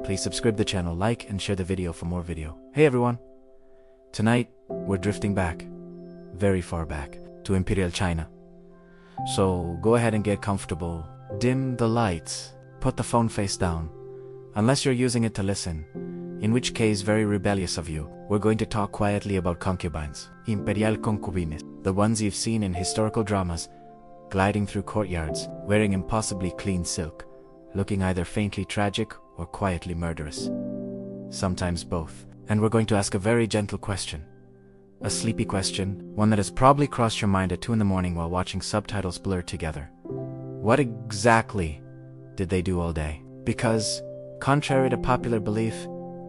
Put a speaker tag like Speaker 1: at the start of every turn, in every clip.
Speaker 1: Please subscribe the channel, like and share the video for more video. Hey everyone! Tonight, we're drifting back, very far back, to Imperial China. So go ahead and get comfortable, dim the lights, put the phone face down, unless you're using it to listen, in which case very rebellious of you. We're going to talk quietly about concubines, imperial concubines, the ones you've seen in historical dramas, gliding through courtyards, wearing impossibly clean silk, looking either faintly tragic or quietly murderous. Sometimes both. And we're going to ask a very gentle question. A sleepy question, one that has probably crossed your mind at 2 in the morning while watching subtitles blur together. What exactly did they do all day? Because, contrary to popular belief,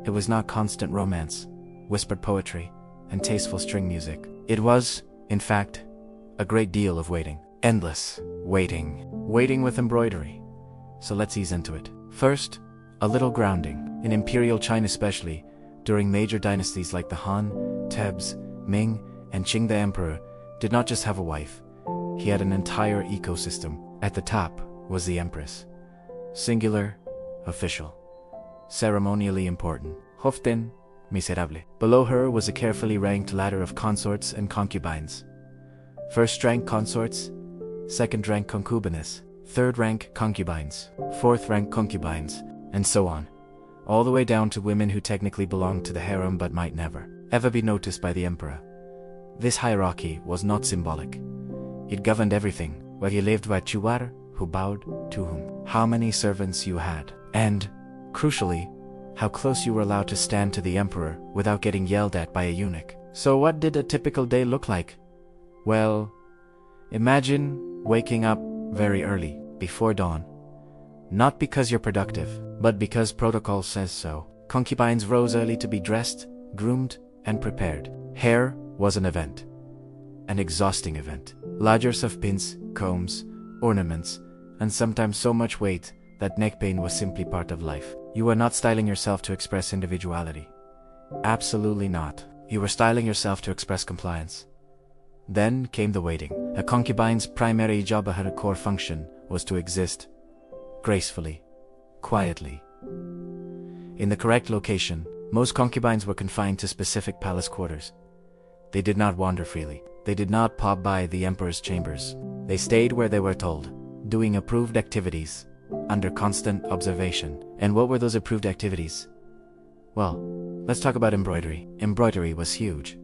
Speaker 1: it was not constant romance, whispered poetry, and tasteful string music. It was, in fact, a great deal of waiting. Endless waiting. Waiting with embroidery. So let's ease into it. First, a little grounding. In Imperial China especially, during major dynasties like the Han, Tebs, Ming, and Qing, the emperor did not just have a wife. He had an entire ecosystem. At the top was the empress. Singular, official, ceremonially important. Hoften, miserable. Below her was a carefully ranked ladder of consorts and concubines. First rank consorts, second rank concubines, third rank concubines, fourth rank concubines, and so on, all the way down to women who technically belonged to the harem but might never, ever be noticed by the emperor. This hierarchy was not symbolic. It governed everything, where you lived, what you were, who bowed to whom, how many servants you had, and, crucially, how close you were allowed to stand to the emperor without getting yelled at by a eunuch. So what did a typical day look like? Well, imagine waking up very early, before dawn. Not because you're productive, but because protocol says so. Concubines rose early to be dressed, groomed, and prepared. Hair was an event. An exhausting event. Layers of pins, combs, ornaments, and sometimes so much weight that neck pain was simply part of life. You were not styling yourself to express individuality. Absolutely not. You were styling yourself to express compliance. Then came the waiting. A concubine's primary job, her core function, was to exist gracefully, quietly, in the correct location. Most concubines were confined to specific palace quarters. They did not wander freely. They did not pop by the emperor's chambers. They stayed where they were told, doing approved activities, under constant observation. And what were those approved activities? Well, let's talk about embroidery. Embroidery was huge.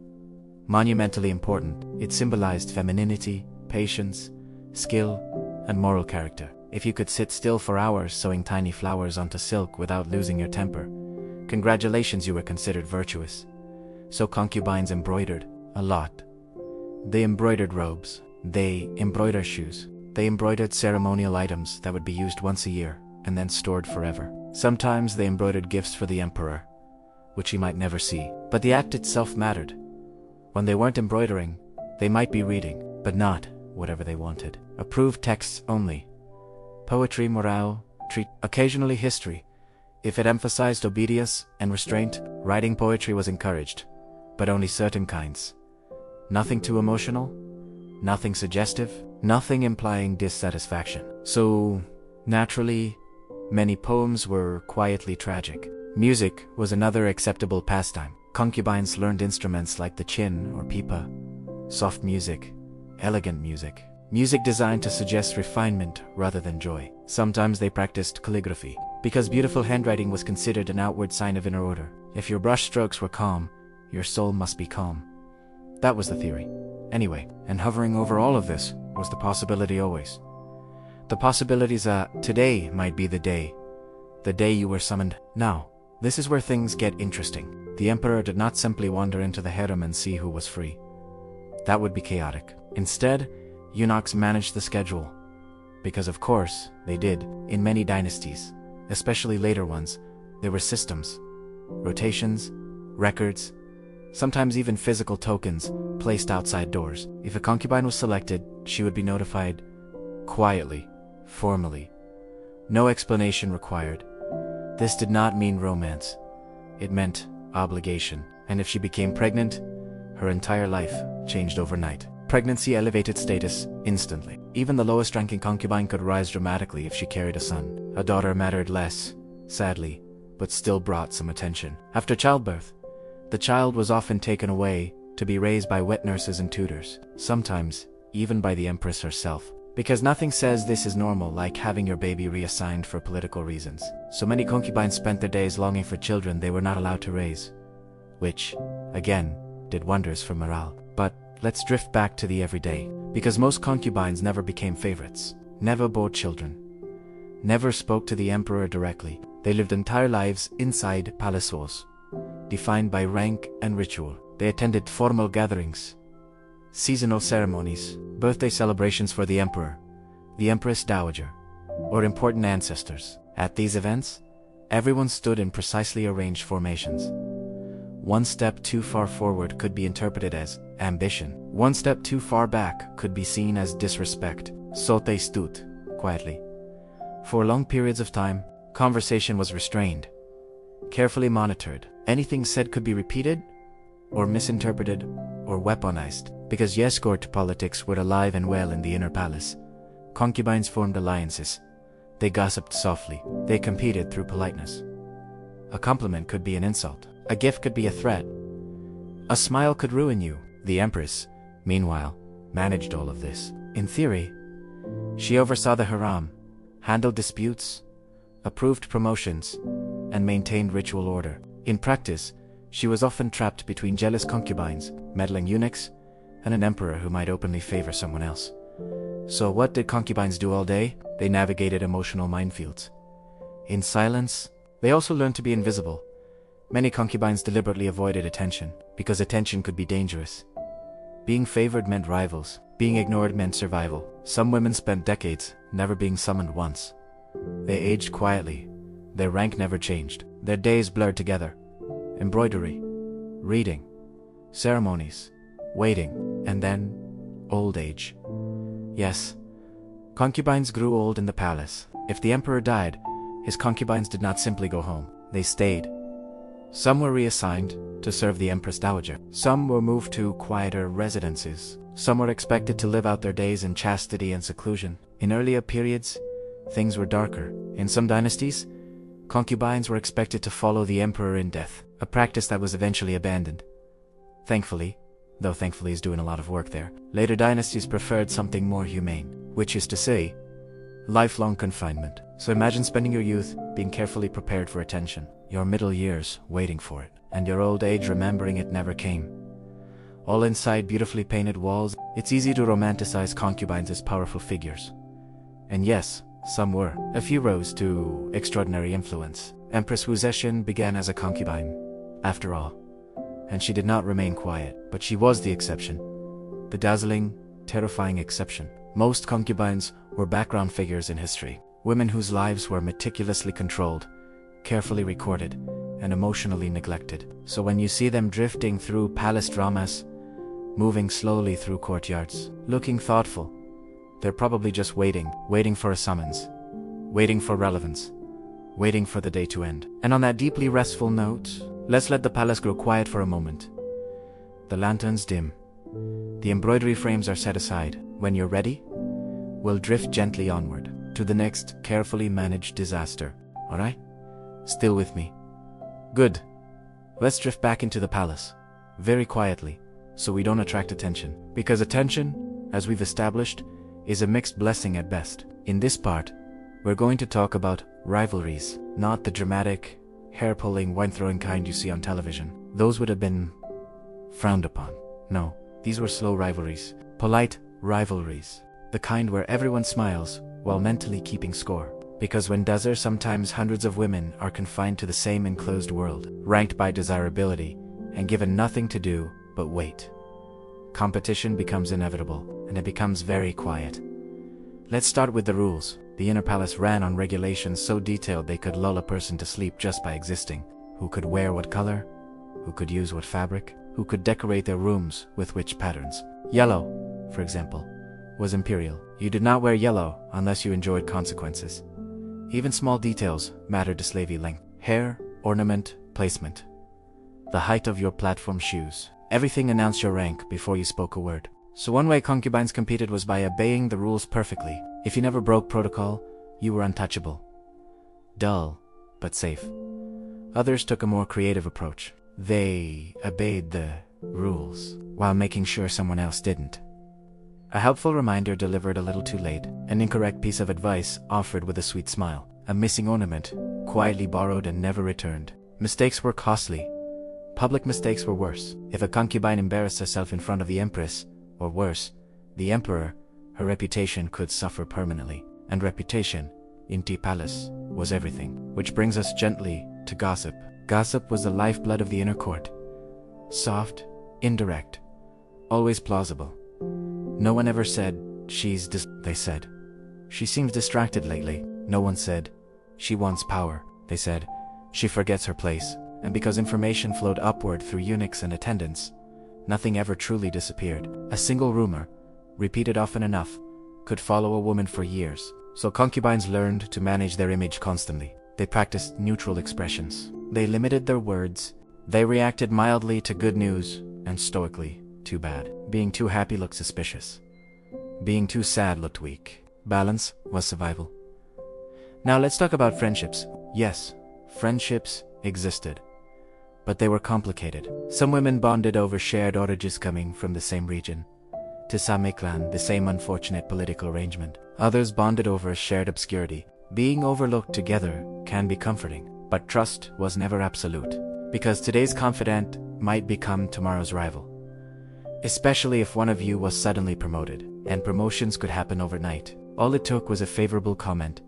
Speaker 1: Monumentally important. It symbolized femininity, patience, skill, and moral character. If you could sit still for hours sewing tiny flowers onto silk without losing your temper, congratulations, you were considered virtuous. So concubines embroidered a lot. They embroidered robes. They embroidered shoes. They embroidered ceremonial items that would be used once a year and then stored forever. Sometimes they embroidered gifts for the emperor, which he might never see. But the act itself mattered. When they weren't embroidering, they might be reading, but not whatever they wanted. Approved texts only. Poetry, morale, occasionally history. If it emphasized obedience and restraint, writing poetry was encouraged, but only certain kinds. Nothing too emotional, nothing suggestive, nothing implying dissatisfaction. So, naturally, many poems were quietly tragic. Music was another acceptable pastime. Concubines learned instruments like the chin or pipa, soft music, elegant music. Music designed to suggest refinement rather than joy. Sometimes they practiced calligraphy, because beautiful handwriting was considered an outward sign of inner order. If your brush strokes were calm, your soul must be calm. That was the theory. Anyway, and hovering over all of this was the possibility always. The possibilities that today might be the day you were summoned. Now, this is where things get interesting. The emperor did not simply wander into the harem and see who was free. That would be chaotic. Instead, eunuchs managed the schedule. Because of course, they did. In many dynasties, especially later ones, there were systems, rotations, records, sometimes even physical tokens placed outside doors. If a concubine was selected, she would be notified quietly, formally. No explanation required. This did not mean romance. It meant obligation. And if she became pregnant, her entire life changed overnight. Pregnancy elevated status instantly. Even the lowest ranking concubine could rise dramatically if she carried a son. A daughter mattered less, sadly, but still brought some attention. After childbirth, the child was often taken away to be raised by wet nurses and tutors, sometimes even by the empress herself. Because nothing says this is normal like having your baby reassigned for political reasons. So many concubines spent their days longing for children they were not allowed to raise, which, again, did wonders for morale. But let's drift back to the everyday, because most concubines never became favorites, never bore children, never spoke to the emperor directly. They lived entire lives inside palace walls, defined by rank and ritual. They attended formal gatherings, seasonal ceremonies, birthday celebrations for the emperor, the empress dowager, or important ancestors. At these events, everyone stood in precisely arranged formations. One step too far forward could be interpreted as ambition. One step too far back could be seen as disrespect. So they stood quietly. For long periods of time, conversation was restrained, carefully monitored. Anything said could be repeated, or misinterpreted, or weaponized. Because escort politics were alive and well in the inner palace, concubines formed alliances. They gossiped softly. They competed through politeness. A compliment could be an insult. A gift could be a threat. A smile could ruin you. The empress, meanwhile, managed all of this. In theory, she oversaw the harem, handled disputes, approved promotions, and maintained ritual order. In practice, she was often trapped between jealous concubines, meddling eunuchs, and an emperor who might openly favor someone else. So what did concubines do all day? They navigated emotional minefields. In silence, they also learned to be invisible. Many concubines deliberately avoided attention, because attention could be dangerous. Being favored meant rivals. Being ignored meant survival. Some women spent decades never being summoned once. They aged quietly. Their rank never changed. Their days blurred together. Embroidery, reading, ceremonies, waiting, and then old age. Yes, concubines grew old in the palace. If the emperor died, his concubines did not simply go home. They stayed. Some were reassigned to serve the empress dowager. Some were moved to quieter residences. Some were expected to live out their days in chastity and seclusion. In earlier periods, things were darker. In some dynasties, concubines were expected to follow the emperor in death, a practice that was eventually abandoned. Thankfully, though thankfully is doing a lot of work there, later dynasties preferred something more humane, which is to say, lifelong confinement. So imagine spending your youth being carefully prepared for attention, your middle years waiting for it, and your old age remembering it never came. All inside beautifully painted walls. It's easy to romanticize concubines as powerful figures. And yes, some were. A few rose to extraordinary influence. Empress Wu Zetian began as a concubine, after all, and she did not remain quiet, but she was the exception, the dazzling, terrifying exception. Most concubines were background figures in history, women whose lives were meticulously controlled, carefully recorded, and emotionally neglected. So when you see them drifting through palace dramas, moving slowly through courtyards, looking thoughtful, they're probably just waiting for a summons, waiting for relevance, waiting for the day to end. And on that deeply restful note, let's let the palace grow quiet for a moment. The lanterns dim. The embroidery frames are set aside. When you're ready, we'll drift gently onward to the next carefully managed disaster. Alright? Still with me? Good. Let's drift back into the palace, very quietly, so we don't attract attention. Because attention, as we've established, is a mixed blessing at best. In this part, we're going to talk about rivalries, not the dramatic, hair-pulling, wine-throwing kind you see on television. Those would have been frowned upon. No, these were slow rivalries, polite rivalries, the kind where everyone smiles while mentally keeping score. Because when does there sometimes hundreds of women are confined to the same enclosed world, ranked by desirability, and given nothing to do but wait. Competition becomes inevitable, and it becomes very quiet. Let's start with the rules. The inner palace ran on regulations so detailed they could lull a person to sleep just by existing. Who could wear what color? Who could use what fabric? Who could decorate their rooms with which patterns? Yellow, for example, was imperial. You did not wear yellow unless you enjoyed consequences. Even small details mattered to slavey length. Hair, ornament, placement. The height of your platform shoes. Everything announced your rank before you spoke a word. So one way concubines competed was by obeying the rules perfectly. If you never broke protocol, you were untouchable. Dull, but safe. Others took a more creative approach. They obeyed the rules while making sure someone else didn't. A helpful reminder delivered a little too late, an incorrect piece of advice offered with a sweet smile, a missing ornament, quietly borrowed and never returned. Mistakes were costly. Public mistakes were worse. If a concubine embarrassed herself in front of the empress, or worse, the emperor, her reputation could suffer permanently. And reputation, in the palace, was everything. Which brings us gently to gossip. Gossip was the lifeblood of the inner court. Soft, indirect, always plausible. No one ever said, they said, she seems distracted lately. No one said, she wants power. They said, she forgets her place. And because information flowed upward through eunuchs and attendants, nothing ever truly disappeared. A single rumor, repeated often enough, could follow a woman for years. So concubines learned to manage their image constantly. They practiced neutral expressions. They limited their words. They reacted mildly to good news and stoically to bad. Being too happy looked suspicious. Being too sad looked weak. Balance was survival. Now let's talk about friendships. Yes, friendships existed, but they were complicated. Some women bonded over shared origins coming from the same region. To some clan, the same unfortunate political arrangement. Others bonded over a shared obscurity. Being overlooked together can be comforting, but trust was never absolute, because today's confidant might become tomorrow's rival. Especially if one of you was suddenly promoted, and promotions could happen overnight. All it took was a favorable comment,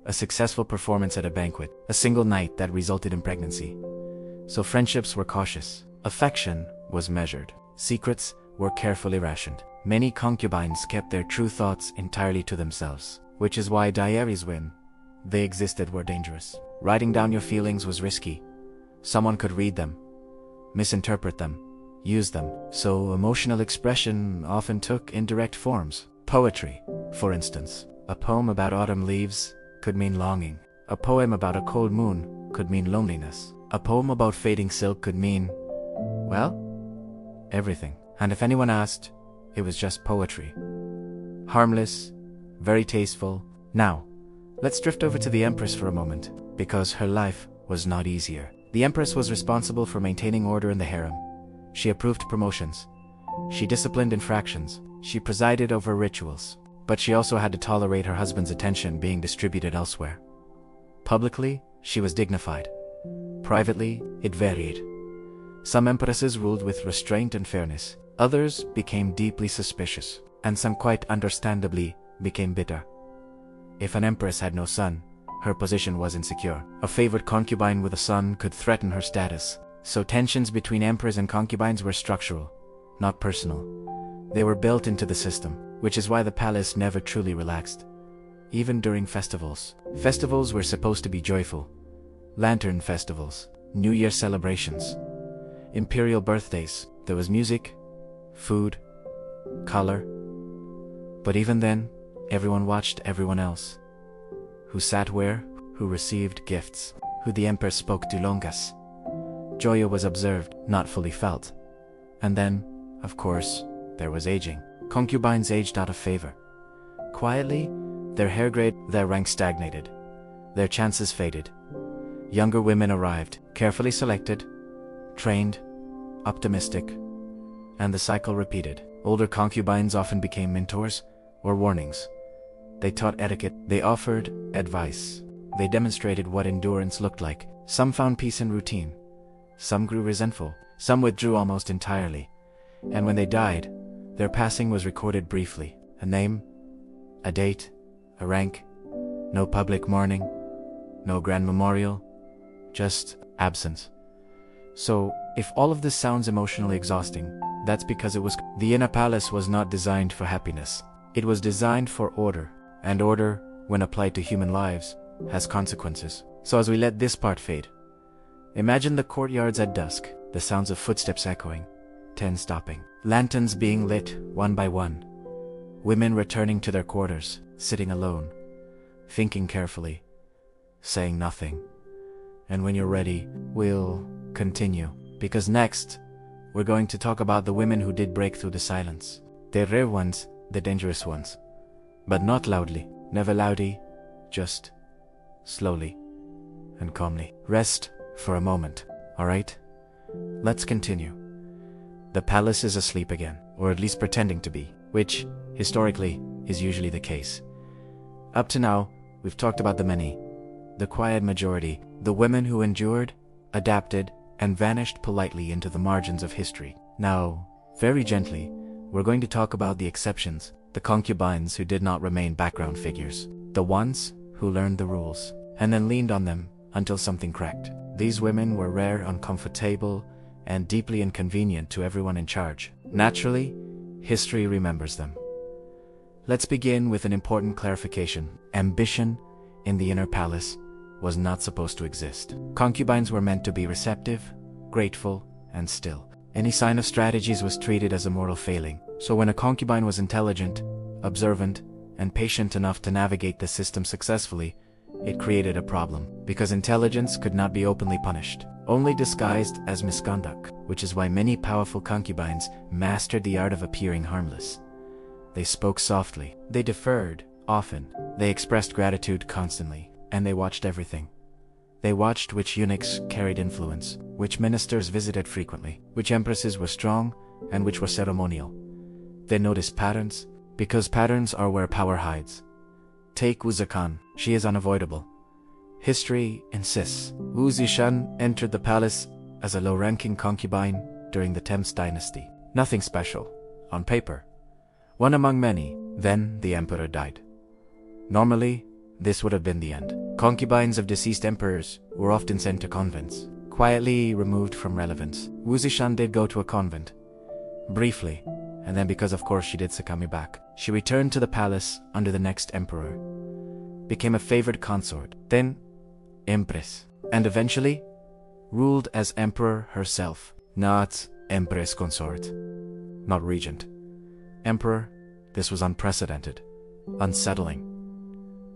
Speaker 1: a successful performance at a banquet, a single night that resulted in pregnancy. So friendships were cautious. Affection was measured. Secrets were carefully rationed. Many concubines kept their true thoughts entirely to themselves, which is why diaries, when they existed, were dangerous. Writing down your feelings was risky. Someone could read them, misinterpret them, use them. So emotional expression often took indirect forms. Poetry, for instance. A poem about autumn leaves could mean longing. A poem about a cold moon could mean loneliness. A poem about fading silk could mean, well, everything. And if anyone asked, it was just poetry. Harmless, very tasteful. Now, let's drift over to the Empress for a moment, because her life was not easier. The Empress was responsible for maintaining order in the harem. She approved promotions. She disciplined infractions. She presided over rituals. But she also had to tolerate her husband's attention being distributed elsewhere. Publicly, she was dignified. Privately, it varied. Some empresses ruled with restraint and fairness. Others became deeply suspicious, and some quite understandably became bitter. If an empress had no son, her position was insecure. A favored concubine with a son could threaten her status. So tensions between emperors and concubines were structural, not personal. They were built into the system, which is why the palace never truly relaxed. Even during festivals. Festivals were supposed to be joyful. Lantern festivals, New Year celebrations, imperial birthdays. There was music, food, color. But even then, everyone watched everyone else. Who sat where, who received gifts, who the emperor spoke to longas. Joy was observed, not fully felt. And then, of course, there was aging. Concubines aged out of favor. Quietly, their hair grayed, their rank stagnated. Their chances faded. Younger women arrived, carefully selected, trained, optimistic, and the cycle repeated. Older concubines often became mentors or warnings. They taught etiquette, they offered advice. They demonstrated what endurance looked like. Some found peace in routine. Some grew resentful. Some withdrew almost entirely. And when they died, their passing was recorded briefly. A name, a date, a rank, no public mourning, no grand memorial, just absence. So, if all of this sounds emotionally exhausting, that's because the inner palace was not designed for happiness. It was designed for order, and order, when applied to human lives, has consequences. So as we let this part fade, imagine the courtyards at dusk, the sounds of footsteps echoing, 10 stopping, lanterns being lit one by one, women returning to their quarters, sitting alone, thinking carefully, saying nothing. And when you're ready, we'll continue. Because next, we're going to talk about the women who did break through the silence. The rare ones, the dangerous ones. But not loudly, never loudly, just slowly and calmly. Rest for a moment, alright? Let's continue. The palace is asleep again, or at least pretending to be, which, historically, is usually the case. Up to now, we've talked about the many, the quiet majority, the women who endured, adapted, and vanished politely into the margins of history. Now, very gently, we're going to talk about the exceptions, the concubines who did not remain background figures, the ones who learned the rules, and then leaned on them until something cracked. These women were rare, uncomfortable, and deeply inconvenient to everyone in charge. Naturally, history remembers them. Let's begin with an important clarification. Ambition in the inner palace was not supposed to exist. Concubines were meant to be receptive, grateful, and still. Any sign of strategies was treated as a moral failing. So when a concubine was intelligent, observant, and patient enough to navigate the system successfully, it created a problem, because intelligence could not be openly punished, only disguised as misconduct, which is why many powerful concubines mastered the art of appearing harmless. They spoke softly, they deferred often, they expressed gratitude constantly, and they watched everything. They watched which eunuchs carried influence, which ministers visited frequently, which empresses were strong, and which were ceremonial. They noticed patterns, because patterns are where power hides. Take Wu Zikhan, she is unavoidable. History insists. Wu Zishan entered the palace as a low-ranking concubine during the Thames dynasty. Nothing special, on paper. One among many. Then the emperor died. Normally, this would have been the end. Concubines of deceased emperors were often sent to convents, quietly removed from relevance. Wu Zishan did go to a convent, briefly, and then because of course she did succumb back, she returned to the palace under the next emperor, became a favored consort, then empress, and eventually ruled as emperor herself, not empress consort, not regent. Emperor, this was unprecedented, unsettling,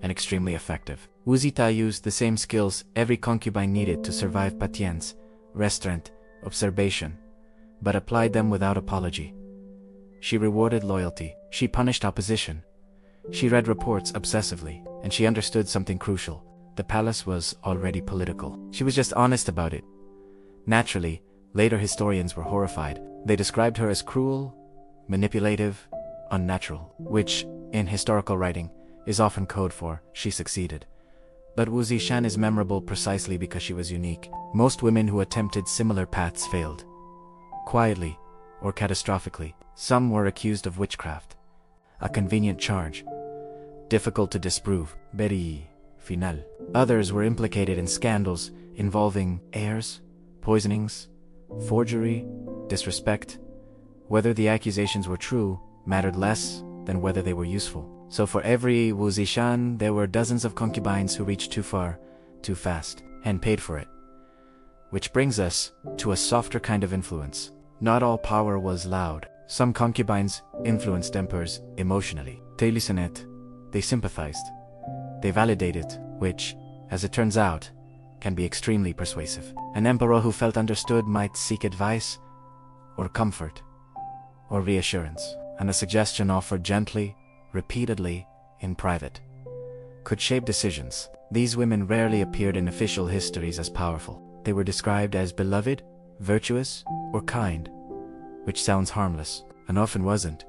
Speaker 1: and extremely effective. Wu Zita used the same skills every concubine needed to survive patience, restraint, observation, but applied them without apology. She rewarded loyalty, she punished opposition, she read reports obsessively, and she understood something crucial. The palace was already political. She was just honest about it. Naturally, later historians were horrified. They described her as cruel, manipulative, unnatural, which, in historical writing, is often code for she succeeded. But Wu Zishan is memorable precisely because she was unique. Most women who attempted similar paths failed. Quietly, or catastrophically. Some were accused of witchcraft, a convenient charge, difficult to disprove, very final. Others were implicated in scandals involving heirs, poisonings, forgery, disrespect. Whether the accusations were true mattered less than whether they were useful. So for every Wu Zishan, there were dozens of concubines who reached too far, too fast, and paid for it. Which brings us to a softer kind of influence. Not all power was loud. Some concubines influenced emperors emotionally. They listened, they sympathized, they validated, which, as it turns out, can be extremely persuasive. An emperor who felt understood might seek advice, or comfort, or reassurance, and a suggestion offered gently, repeatedly, in private, could shape decisions. These women rarely appeared in official histories as powerful. They were described as beloved, virtuous, or kind, which sounds harmless, and often wasn't,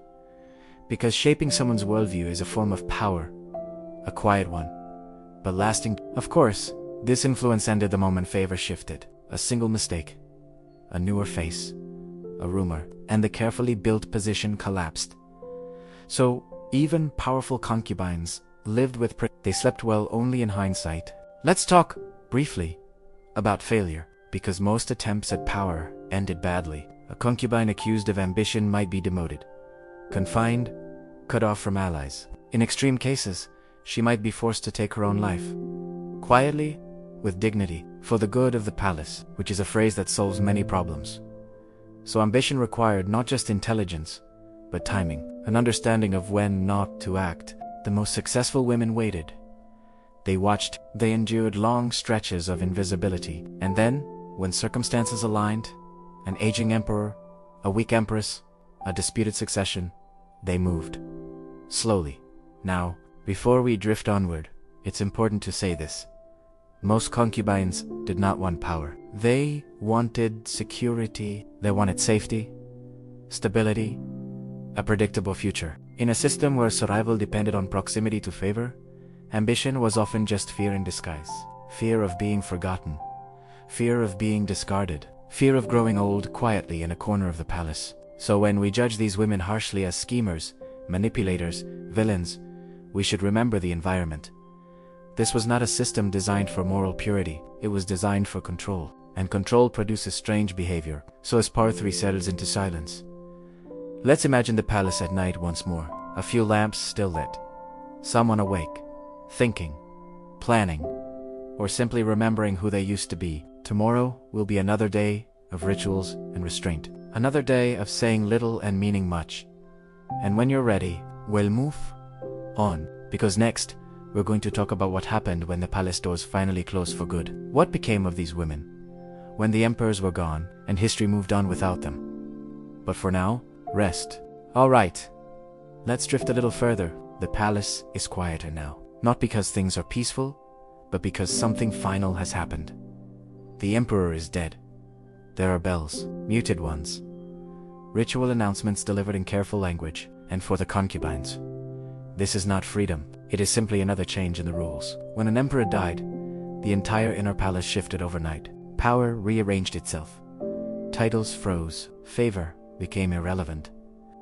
Speaker 1: because shaping someone's worldview is a form of power, a quiet one, but lasting. Of course, this influence ended the moment favor shifted. A single mistake, a newer face, a rumor, and the carefully built position collapsed. So, even powerful concubines lived with they slept well only in hindsight. Let's talk, briefly, about failure, because most attempts at power ended badly. A concubine accused of ambition might be demoted, confined, cut off from allies. In extreme cases, she might be forced to take her own life, quietly, with dignity, for the good of the palace, which is a phrase that solves many problems. So ambition required not just intelligence, but timing, an understanding of when not to act. The most successful women waited. They watched, they endured long stretches of invisibility, and then, when circumstances aligned, an aging emperor, a weak empress, a disputed succession, they moved. Slowly. Now, before we drift onward, it's important to say this. Most concubines did not want power. They wanted security, they wanted safety, stability, a predictable future. In a system where survival depended on proximity to favor, ambition was often just fear in disguise. Fear of being forgotten, fear of being discarded, fear of growing old quietly in a corner of the palace. So when we judge these women harshly as schemers, manipulators, villains, we should remember the environment. This was not a system designed for moral purity, it was designed for control. And control produces strange behavior. So as part 3 settles into silence, let's imagine the palace at night once more. A few lamps still lit. Someone awake, thinking, planning, or simply remembering who they used to be. Tomorrow will be another day of rituals and restraint. Another day of saying little and meaning much. And when you're ready, we'll move on. Because next, we're going to talk about what happened when the palace doors finally closed for good. What became of these women when the emperors were gone and history moved on without them? But for now, rest. Alright, let's drift a little further. The palace is quieter now. Not because things are peaceful, but because something final has happened. The emperor is dead. There are bells, muted ones, ritual announcements delivered in careful language, and for the concubines, this is not freedom, it is simply another change in the rules. When an emperor died, the entire inner palace shifted overnight. Power rearranged itself. Titles froze, favor became irrelevant.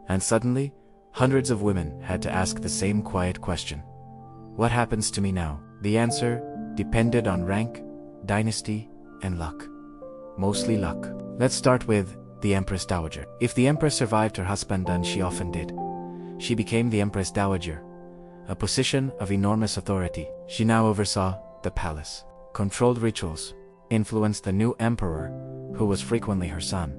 Speaker 1: And suddenly, hundreds of women had to ask the same quiet question. What happens to me now? The answer depended on rank, dynasty, and luck. Mostly luck. Let's start with the Empress Dowager. If the Empress survived her husband, and she often did, she became the Empress Dowager, a position of enormous authority. She now oversaw the palace, controlled rituals, influenced the new emperor, who was frequently her son.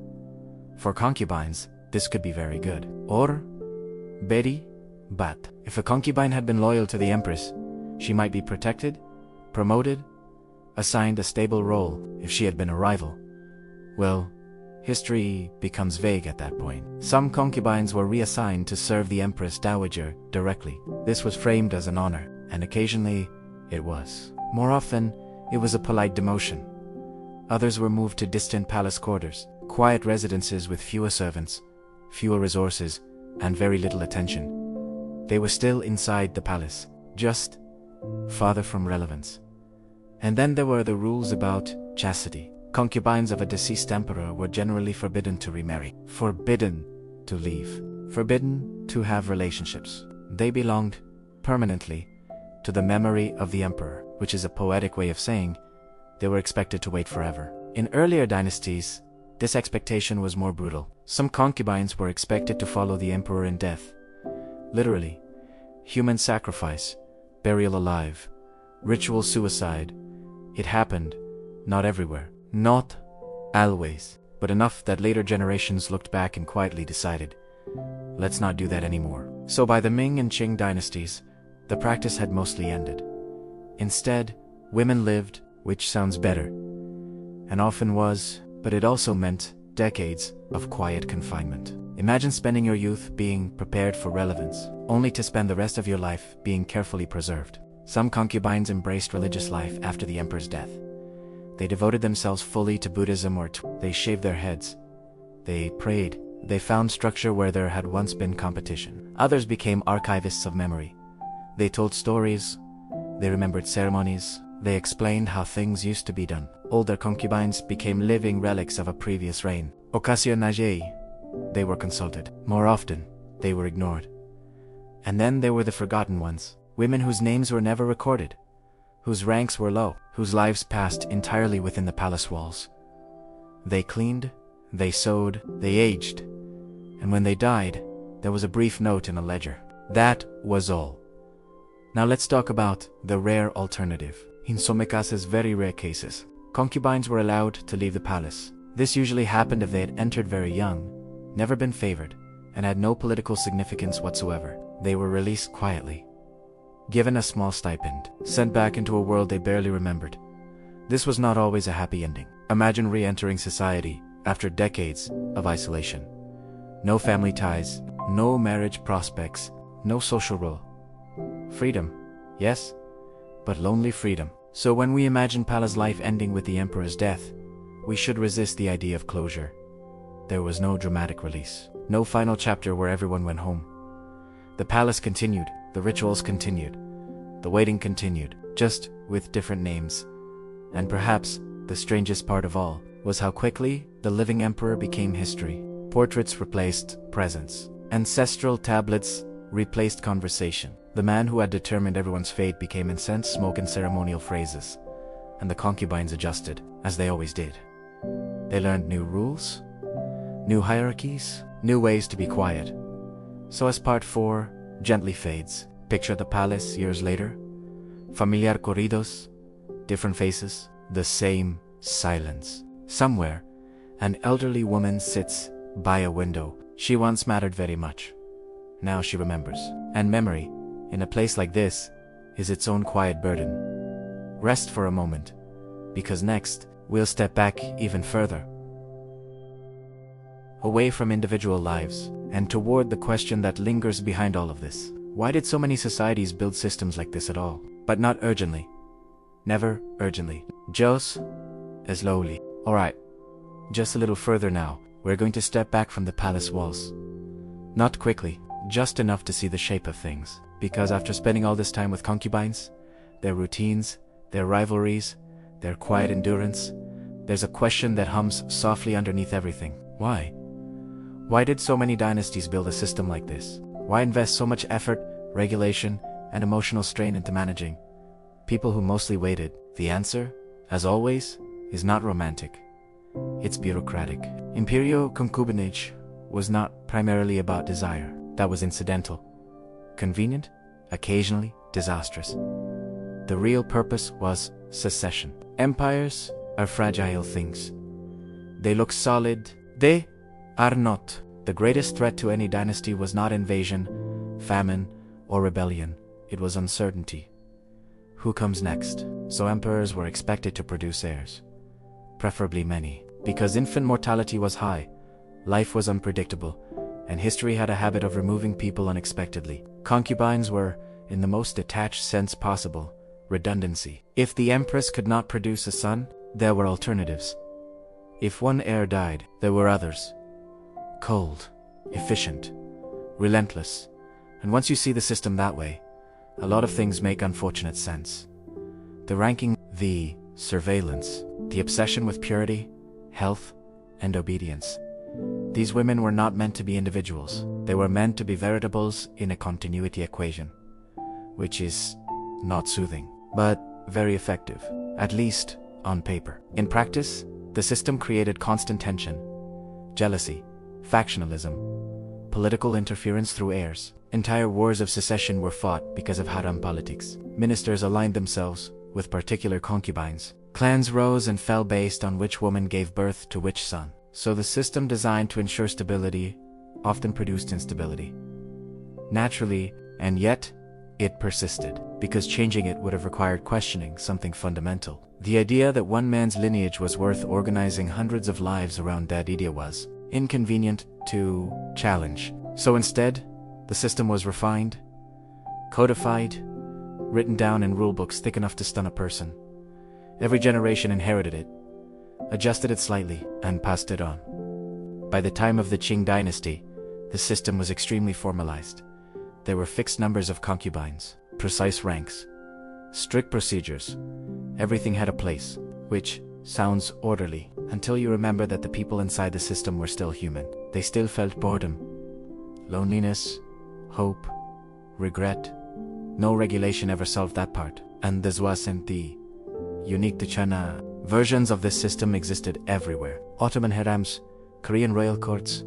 Speaker 1: For concubines, this could be very good. Or, bedi, but. If a concubine had been loyal to the empress, she might be protected, promoted, assigned a stable role. If she had been a rival, well, history becomes vague at that point. Some concubines were reassigned to serve the Empress Dowager directly. This was framed as an honor, and occasionally it was. More often, it was a polite demotion. Others were moved to distant palace quarters, quiet residences with fewer servants, fewer resources, and very little attention. They were still inside the palace, just farther from relevance. And then there were the rules about chastity. Concubines of a deceased emperor were generally forbidden to remarry, forbidden to leave, forbidden to have relationships. They belonged permanently to the memory of the emperor, which is a poetic way of saying they were expected to wait forever. In earlier dynasties, this expectation was more brutal. Some concubines were expected to follow the emperor in death. Literally, human sacrifice, burial alive, ritual suicide. It happened, not everywhere. Not always, but enough that later generations looked back and quietly decided, let's not do that anymore. So by the Ming and Qing dynasties, the practice had mostly ended. Instead, women lived, which sounds better, and often was, but it also meant decades of quiet confinement. Imagine spending your youth being prepared for relevance, only to spend the rest of your life being carefully preserved. Some concubines embraced religious life after the emperor's death. They devoted themselves fully to Buddhism or they shaved their heads. They prayed. They found structure where there had once been competition. Others became archivists of memory. They told stories. They remembered ceremonies. They explained how things used to be done. Older concubines became living relics of a previous reign. Ocasionally, they were consulted. More often, they were ignored. And then there were the forgotten ones. Women whose names were never recorded, whose ranks were low, whose lives passed entirely within the palace walls. They cleaned, they sewed, they aged, and when they died, there was a brief note in a ledger. That was all. Now let's talk about the rare alternative. In some cases, very rare cases, concubines were allowed to leave the palace. This usually happened if they had entered very young, never been favored, and had no political significance whatsoever. They were released quietly, given a small stipend, sent back into a world they barely remembered. This was not always a happy ending. Imagine re-entering society after decades of isolation. No family ties, no marriage prospects, no social role. Freedom, yes, but lonely freedom. So when we imagine palace life ending with the emperor's death, we should resist the idea of closure. There was no dramatic release, no final chapter where everyone went home. The palace continued, the rituals continued, the waiting continued, just with different names. And perhaps the strangest part of all was how quickly the living emperor became history. Portraits replaced presents. Ancestral tablets replaced conversation. The man who had determined everyone's fate became incense smoke and ceremonial phrases, and the concubines adjusted, as they always did. They learned new rules, new hierarchies, new ways to be quiet. So as part 4 gently fades, picture the palace years later. Familiar corridos, different faces, the same silence. Somewhere, an elderly woman sits by a window. She once mattered very much. Now she remembers. And memory, in a place like this, is its own quiet burden. Rest for a moment, because next, we'll step back even further. Away from individual lives, and toward the question that lingers behind all of this. Why did so many societies build systems like this at all? But not urgently. Never urgently. Just slowly. Alright, just a little further now. We're going to step back from the palace walls. Not quickly, just enough to see the shape of things. Because after spending all this time with concubines, their routines, their rivalries, their quiet endurance, there's a question that hums softly underneath everything. Why? Why did so many dynasties build a system like this? Why invest so much effort, regulation, and emotional strain into managing people who mostly waited? The answer, as always, is not romantic. It's bureaucratic. Imperial concubinage was not primarily about desire. That was incidental. Convenient, occasionally disastrous. The real purpose was succession. Empires are fragile things. They look solid. They are not. The greatest threat to any dynasty was not invasion, famine, or rebellion. It was uncertainty. Who comes next? So emperors were expected to produce heirs. Preferably many. Because infant mortality was high, life was unpredictable, and history had a habit of removing people unexpectedly. Concubines were, in the most detached sense possible, redundancy. If the empress could not produce a son, there were alternatives. If one heir died, there were others. Cold, efficient, relentless. And once you see the system that way, a lot of things make unfortunate sense. The ranking, the surveillance, the obsession with purity, health, and obedience. These women were not meant to be individuals. They were meant to be variables in a continuity equation, which is not soothing, but very effective, at least on paper. In practice, the system created constant tension, jealousy, factionalism, political interference through heirs. Entire wars of secession were fought because of haram politics. Ministers aligned themselves with particular concubines. Clans rose and fell based on which woman gave birth to which son. So the system designed to ensure stability often produced instability. Naturally, and yet, it persisted, because changing it would have required questioning something fundamental. The idea that one man's lineage was worth organizing hundreds of lives around that idea was inconvenient to challenge. So instead, the system was refined, codified, written down in rulebooks thick enough to stun a person. Every generation inherited it, adjusted it slightly, and passed it on. By the time of the Qing dynasty, the system was extremely formalized. There were fixed numbers of concubines, precise ranks, strict procedures. Everything had a place, which sounds orderly, until you remember that the people inside the system were still human. They still felt boredom, loneliness, hope, regret. No regulation ever solved that part. And this wasn't the unique to China. Versions of this system existed everywhere. Ottoman harems, Korean royal courts,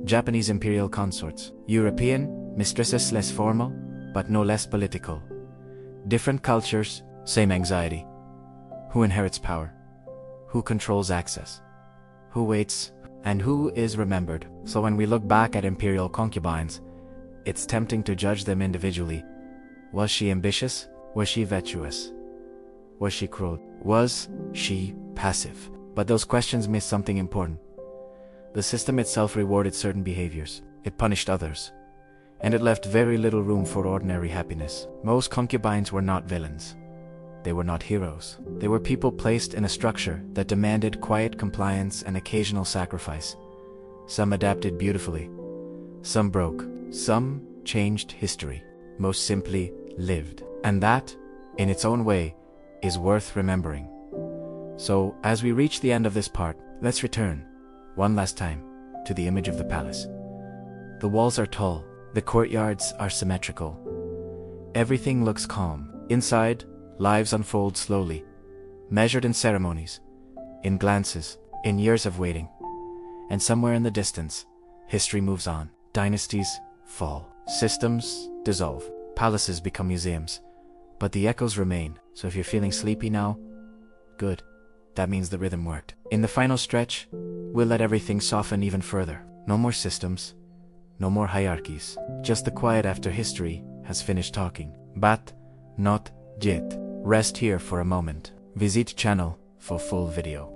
Speaker 1: Japanese imperial consorts, European mistresses less formal, but no less political. Different cultures, same anxiety. Who inherits power? Who controls access? Who waits? And who is remembered? So when we look back at imperial concubines, it's tempting to judge them individually. Was she ambitious? Was she virtuous? Was she cruel? Was she passive? But those questions miss something important. The system itself rewarded certain behaviors. It punished others. And it left very little room for ordinary happiness. Most concubines were not villains. They were not heroes. They were people placed in a structure that demanded quiet compliance and occasional sacrifice. Some adapted beautifully. Some broke. Some changed history. Most simply, lived. And that, in its own way, is worth remembering. So, as we reach the end of this part, let's return, one last time, to the image of the palace. The walls are tall. The courtyards are symmetrical. Everything looks calm. Inside, lives unfold slowly, measured in ceremonies, in glances, in years of waiting. And somewhere in the distance, history moves on. Dynasties fall. Systems dissolve. Palaces become museums. But the echoes remain. So if you're feeling sleepy now, good. That means the rhythm worked. In the final stretch, we'll let everything soften even further. No more systems. No more hierarchies. Just the quiet after history has finished talking. But not yet. Rest here for a moment. Visit channel for full video.